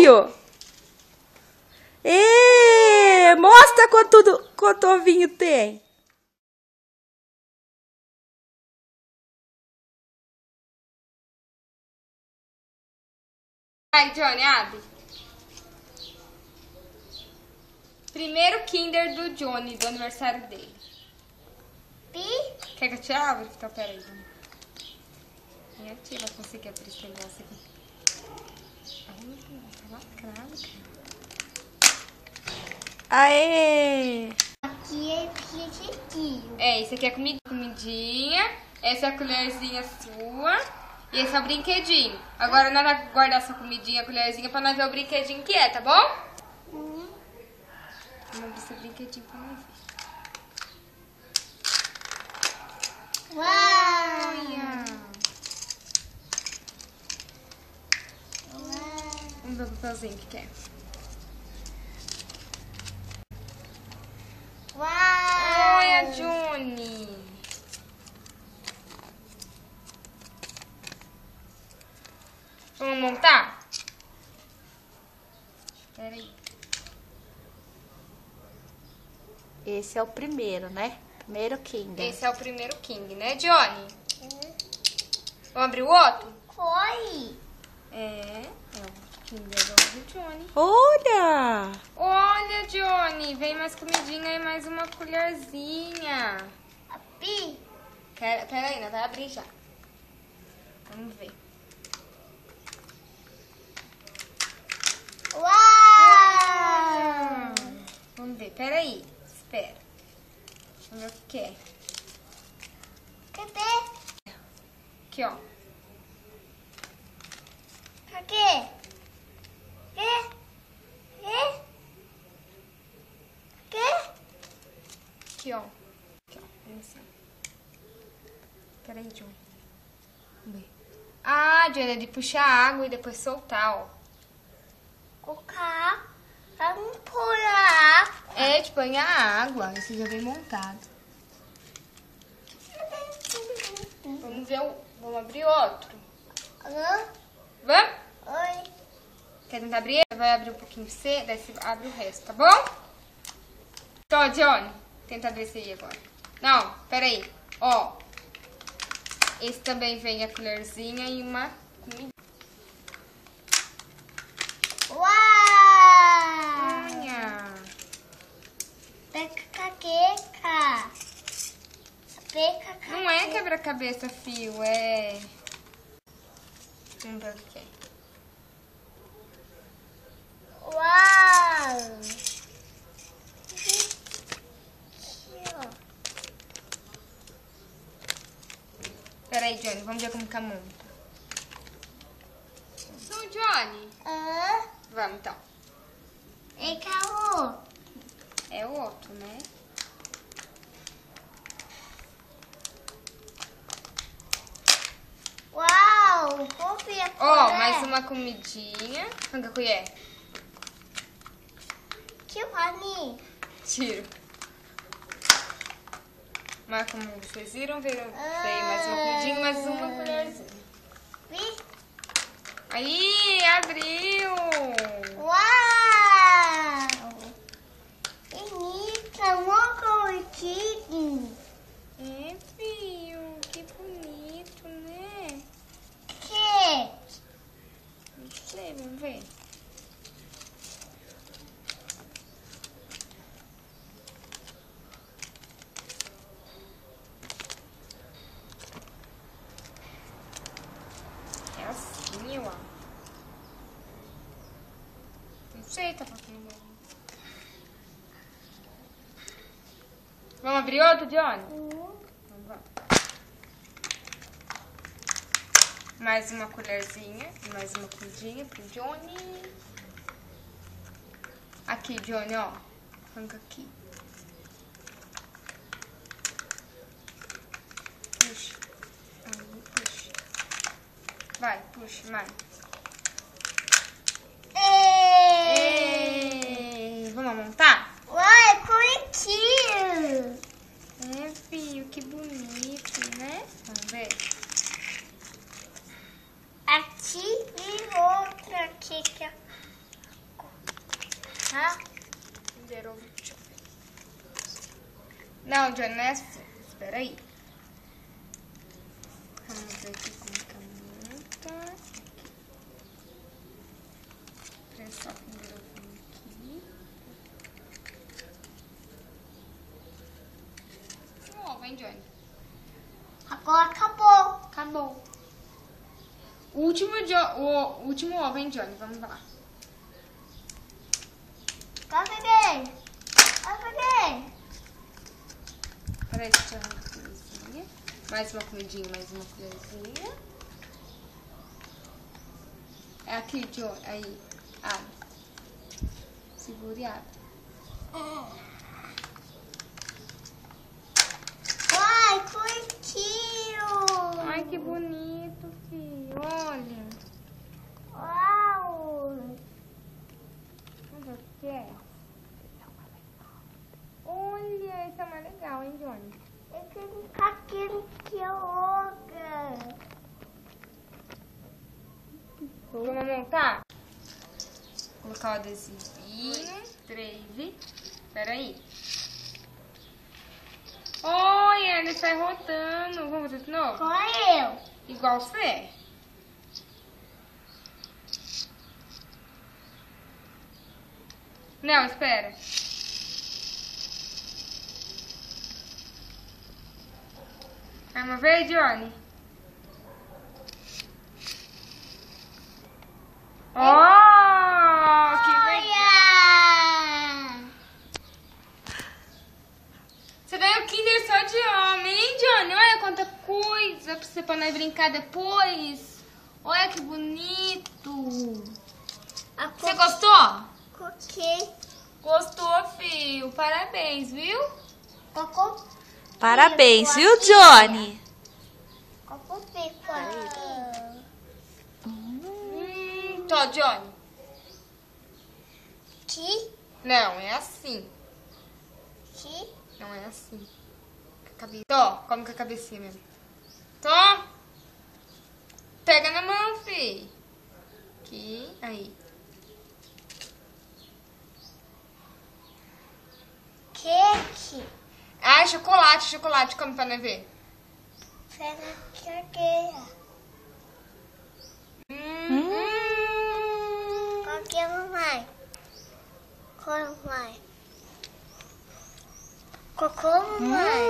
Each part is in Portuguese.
ovinho? Mostra quanto ovinho tem. Vai, Johnny, abre. Primeiro Kinder do Johnny, do aniversário dele. Quer que eu te abra? Então, peraí. Minha tia vai conseguir abrir esse negócio aqui. Ai, tá lacrado, cara. Aê! Aqui é brinquedinho. Esse aqui é comidinha. Essa é a colherzinha sua. E esse é o brinquedinho. Agora nós vamos guardar essa comidinha, a colherzinha, pra nós ver o brinquedinho que é, tá bom? Vamos abrir esse brinquedinho pra nós ver. Uau! Vamos ver o papelzinho que é. Uau! Olha, Johnny. Vamos montar? Espera aí. Esse é o primeiro, né? Primeiro Kinder. Esse é o primeiro King, né, Johnny? Vamos abrir o outro? Foi! É o Kinder do Johnny. Olha! Olha, Johnny, vem mais comidinha e mais uma colherzinha. Pi! Pera aí, não vai abrir já. Vamos ver. Uau! Vamos ver, pera aí. Espera. Vamos ver o que é. Cadê? Aqui, ó. Cadê? Aqui, ó. Aqui, ó. Vamos assim. Pera aí, Johnny. Vamos ver. Ah, Johnny, é de puxar água e depois soltar, ó. Colocar. Vamos pular. É, de põe a água. Esse já vem montado. Vamos ver o... Vamos abrir outro. Alô? Vamos? Oi. Quer tentar abrir? Vai abrir um pouquinho pra você, daí você abre o resto, tá bom? Tô, Johnny. Tenta abrir esse aí agora. Não, pera aí. Ó. Esse também vem a colherzinha e uma comida. Uau! Olha. Peca-caqueca. Peca-caqueca. Não é quebra-cabeça, fio, é... Vamos ver o que é. Uau! Aqui, ó. Pera aí, Johnny, vamos ver como que monta. Então, Johnny, vamos então. E calma. É o outro, né? Uau! Confia. Ó, mais uma comidinha. Quanto que é? Que Rani? Tiro. Mas como vocês viram, veio mais uma comidinha, mais uma colherzinha. Vi? Aí, abriu! Uau! Bonita, muito curtido. É, filho, que bonito, né? Que? Não sei, vamos ver. É assim, ó. Não sei, tá faltando. Vamos abrir outro, Johnny? Então, vamos. Mais uma colherzinha, mais uma comidinha pro Johnny. Aqui, Johnny, ó. Arranca aqui. Puxa. Aí, puxa. Vai, puxa, mais. Vamos montar? Uai, curtido. É, filho, que bonito, né? Vamos ver. Aqui e outra aqui. Não, Johnny, não é assim. Espera aí. Vamos ver aqui como tá muito. Pressar primeiro aqui. Um ovo, hein, Johnny? Agora acabou. Acabou. O último ovo, hein, Johnny? Vamos lá. Vai pegar. Vai pegar. Peraí, deixa eu tirar uma colherzinha. Mais uma colherzinha, mais uma colherzinha. É aqui, Johnny. Aí. Abre. Segura e abre. Ai, curtiu. Ai, que bonito, filho. Olha. Uau. Vamos ver o que é. Olha, esse é mais legal, hein, Johnny? Eu quero ficar aqui outra. Vamos montar? Vou colocar o adesivinho. 3. Peraí. Olha, ele sai rodando. Vamos fazer de novo? Sou eu. Igual você. Não, espera. Vai uma vez, Johnny? Oh, que legal! Olha. Você ganhou Kinder só de homem, hein, Johnny? Olha quanta coisa pra você poder brincar depois. Olha que bonito. Você gostou? Cookie. Gostou, filho. Parabéns, viu? Cocô. Parabéns, viu, Johnny? Cocô pica. Tô, Johnny. Que? Não, é assim. Que? Não é assim. Com a cabeça. Tô, come com a cabecinha mesmo. Tô. Pega na mão, filho. Aqui, aí. Queijo. Ah, chocolate, chocolate. Come pra nós ver. Pega cadeira. Qualquer mamãe. Qual mamãe? Cocô mamãe.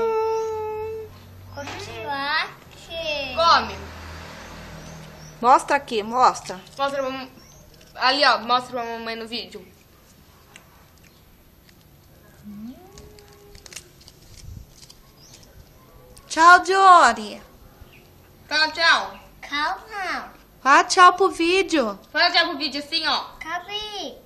Chocolate. Come. Mostra aqui, mostra. Mostra pra mamãe. Ali, ó. Mostra pra mamãe no vídeo. Tchau, Johnny. Fala tchau. Calma. Fala tchau pro vídeo. Fala tchau pro vídeo assim, ó. Cabe.